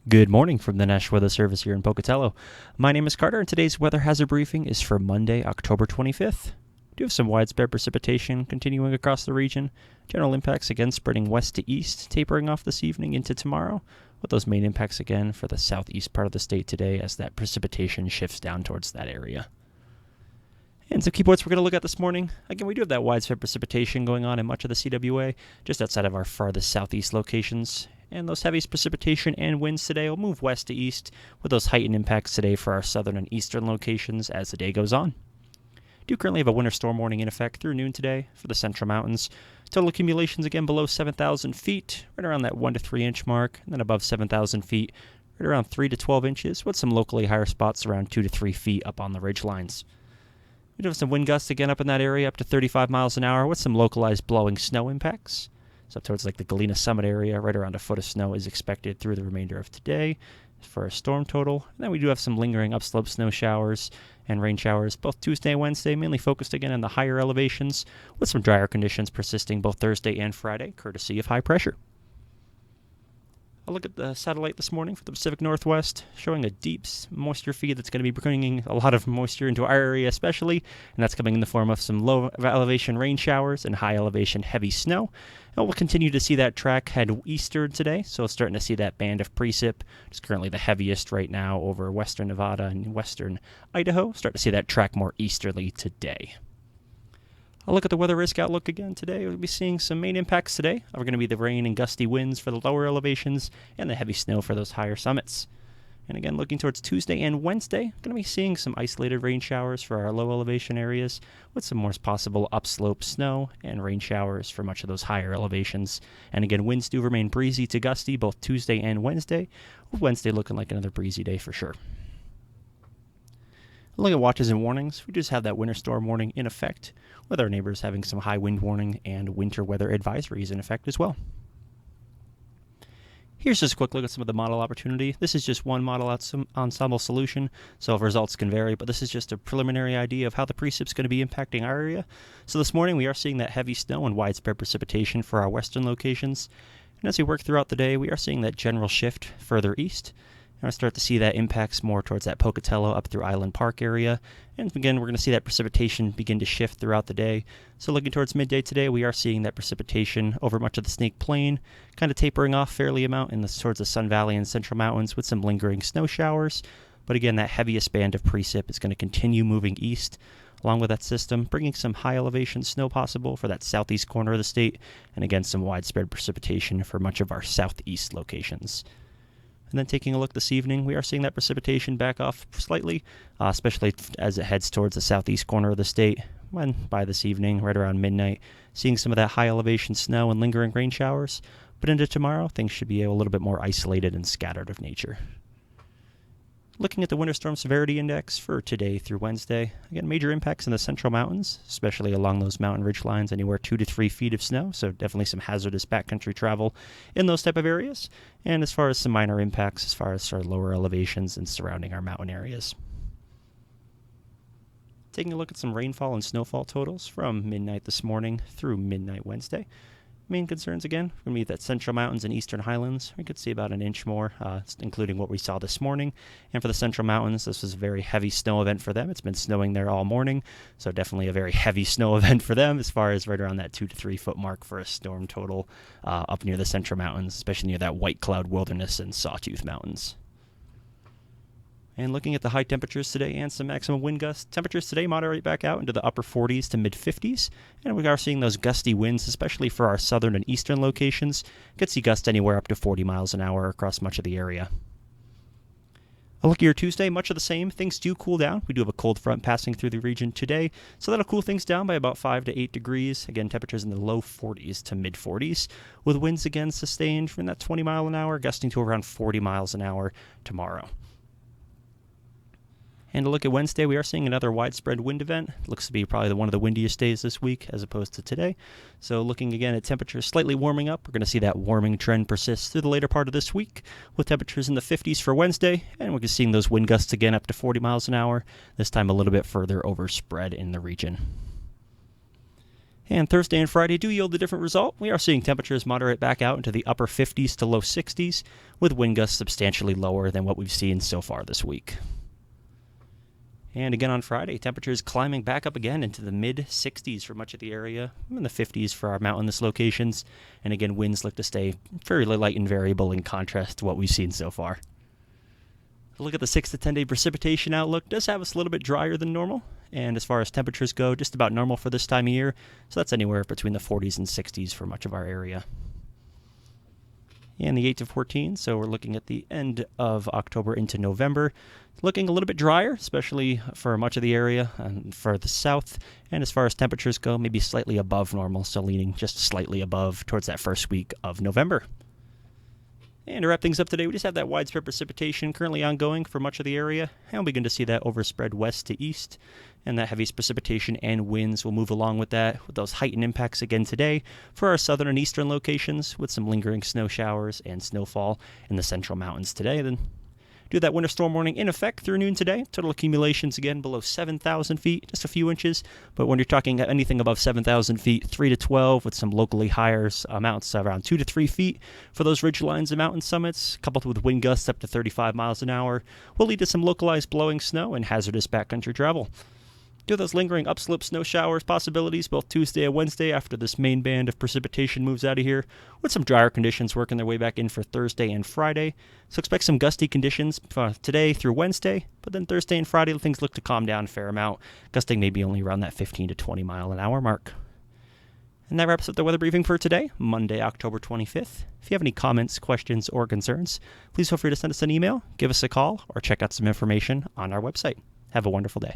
Good morning from the National Weather Service here in Pocatello. My name is Carter, and today's weather hazard briefing is for Monday, October 25th. We do have some widespread precipitation continuing across the region. General impacts again spreading west to east, tapering off this evening into tomorrow, with those main impacts again for the southeast part of the state today as that precipitation shifts down towards that area. And some key points we're going to look at this morning. Again, we do have that widespread precipitation going on in much of the CWA, just outside of our farthest southeast locations. And those heaviest precipitation and winds today will move west to east, with those heightened impacts today for our southern and eastern locations as the day goes on. Do currently have a winter storm warning in effect through noon today for the Central Mountains. Total accumulations again below 7,000 feet, right around that 1 to 3 inch mark, and then above 7,000 feet, right around 3 to 12 inches, with some locally higher spots around 2 to 3 feet up on the ridge lines. We do have some wind gusts again up in that area, up to 35 miles an hour, with some localized blowing snow impacts. So up towards like the Galena Summit area, right around a foot of snow is expected through the remainder of today for a storm total. And then we do have some lingering upslope snow showers and rain showers both Tuesday and Wednesday, mainly focused again on the higher elevations, with some drier conditions persisting both Thursday and Friday, courtesy of high pressure. I'll look at the satellite this morning for the Pacific Northwest, showing a deep moisture feed that's going to be bringing a lot of moisture into our area especially, and that's coming in the form of some low elevation rain showers and high elevation heavy snow. And we'll continue to see that track head eastward today, so starting to see that band of precip, which is currently the heaviest right now over western Nevada and western Idaho. Start to see that track more easterly today. I'll look at the weather risk outlook again today. We'll be seeing some main impacts today. Are going to be the rain and gusty winds for the lower elevations and the heavy snow for those higher summits. And again, looking towards Tuesday and Wednesday, going to be seeing some isolated rain showers for our low elevation areas, with some more possible upslope snow and rain showers for much of those higher elevations. And again, winds do remain breezy to gusty both Tuesday and Wednesday, with Wednesday looking like another breezy day for sure. Looking at watches and warnings, we just have that winter storm warning in effect, with our neighbors having some high wind warning and winter weather advisories in effect as well. Here's just a quick look at some of the model opportunity. This is just one model ensemble solution, so results can vary, but this is just a preliminary idea of how the precip's going to be impacting our area. So this morning we are seeing that heavy snow and widespread precipitation for our western locations. And as we work throughout the day, we are seeing that general shift further east. And we'll start to see that impacts more towards that Pocatello up through Island Park area. And again, we're going to see that precipitation begin to shift throughout the day. So looking towards midday today, we are seeing that precipitation over much of the Snake Plain, kind of tapering off fairly amount towards the Sun Valley and Central Mountains with some lingering snow showers. But again, that heaviest band of precip is going to continue moving east along with that system, bringing some high elevation snow possible for that southeast corner of the state. And again, some widespread precipitation for much of our southeast locations. And then taking a look this evening, we are seeing that precipitation back off slightly, especially as it heads towards the southeast corner of the state. When by this evening, right around midnight, seeing some of that high elevation snow and lingering rain showers. But into tomorrow, things should be a little bit more isolated and scattered of nature. Looking at the Winter Storm Severity Index for today through Wednesday, again, major impacts in the Central Mountains, especially along those mountain ridge lines, anywhere 2 to 3 feet of snow, so definitely some hazardous backcountry travel in those type of areas. And as far as some minor impacts, as far as our lower elevations and surrounding our mountain areas. Taking a look at some rainfall and snowfall totals from midnight this morning through midnight Wednesday. Main concerns again, we're going to be that Central Mountains and Eastern Highlands. We could see about an inch more, including what we saw this morning. And for the Central Mountains, this was a very heavy snow event for them. It's been snowing there all morning, so definitely a very heavy snow event for them as far as right around that 2 to 3 foot mark for a storm total up near the Central Mountains, especially near that White Cloud Wilderness and Sawtooth Mountains. And looking at the high temperatures today and some maximum wind gusts, temperatures today moderate back out into the upper 40s to mid 50s. And we are seeing those gusty winds, especially for our southern and eastern locations. Could see gusts anywhere up to 40 miles an hour across much of the area. A look at your Tuesday, much of the same. Things do cool down. We do have a cold front passing through the region today, so that'll cool things down by about 5 to 8 degrees. Again, temperatures in the low 40s to mid 40s, with winds again sustained from that 20 mile an hour, gusting to around 40 miles an hour tomorrow. And to look at Wednesday, we are seeing another widespread wind event. It looks to be probably one of the windiest days this week as opposed to today. So looking again at temperatures slightly warming up, we're going to see that warming trend persist through the later part of this week with temperatures in the 50s for Wednesday. And we're seeing those wind gusts again up to 40 miles an hour, this time a little bit further overspread in the region. And Thursday and Friday do yield a different result. We are seeing temperatures moderate back out into the upper 50s to low 60s, with wind gusts substantially lower than what we've seen so far this week. And again on Friday, temperatures climbing back up again into the mid-60s for much of the area, in the 50s for our mountainous locations. And again, winds look to stay fairly light and variable in contrast to what we've seen so far. A look at the 6 to 10 day precipitation outlook does have us a little bit drier than normal. And as far as temperatures go, just about normal for this time of year. So that's anywhere between the 40s and 60s for much of our area. And the 8 to 14, so we're looking at the end of October into November. Looking a little bit drier, especially for much of the area and for the south. And as far as temperatures go, maybe slightly above normal, so leaning just slightly above towards that first week of November. And to wrap things up today, we just have that widespread precipitation currently ongoing for much of the area, and we'll begin to see that overspread west to east, and that heavy precipitation and winds will move along with that, with those heightened impacts again today for our southern and eastern locations, with some lingering snow showers and snowfall in the central mountains today. Then do that winter storm warning in effect through noon today. Total accumulations again below 7,000 feet, just a few inches. But when you're talking anything above 7,000 feet, 3 to 12 with some locally higher amounts around 2 to 3 feet for those ridge lines and mountain summits, coupled with wind gusts up to 35 miles an hour, will lead to some localized blowing snow and hazardous backcountry travel. Do those lingering upslope snow showers possibilities both Tuesday and Wednesday after this main band of precipitation moves out of here, with some drier conditions working their way back in for Thursday and Friday. So expect some gusty conditions today through Wednesday, but then Thursday and Friday things look to calm down a fair amount, gusting maybe only around that 15 to 20 mile an hour mark. And that wraps up the weather briefing for today, Monday, October 25th. If you have any comments, questions, or concerns, please feel free to send us an email, give us a call, or check out some information on our website. Have a wonderful day.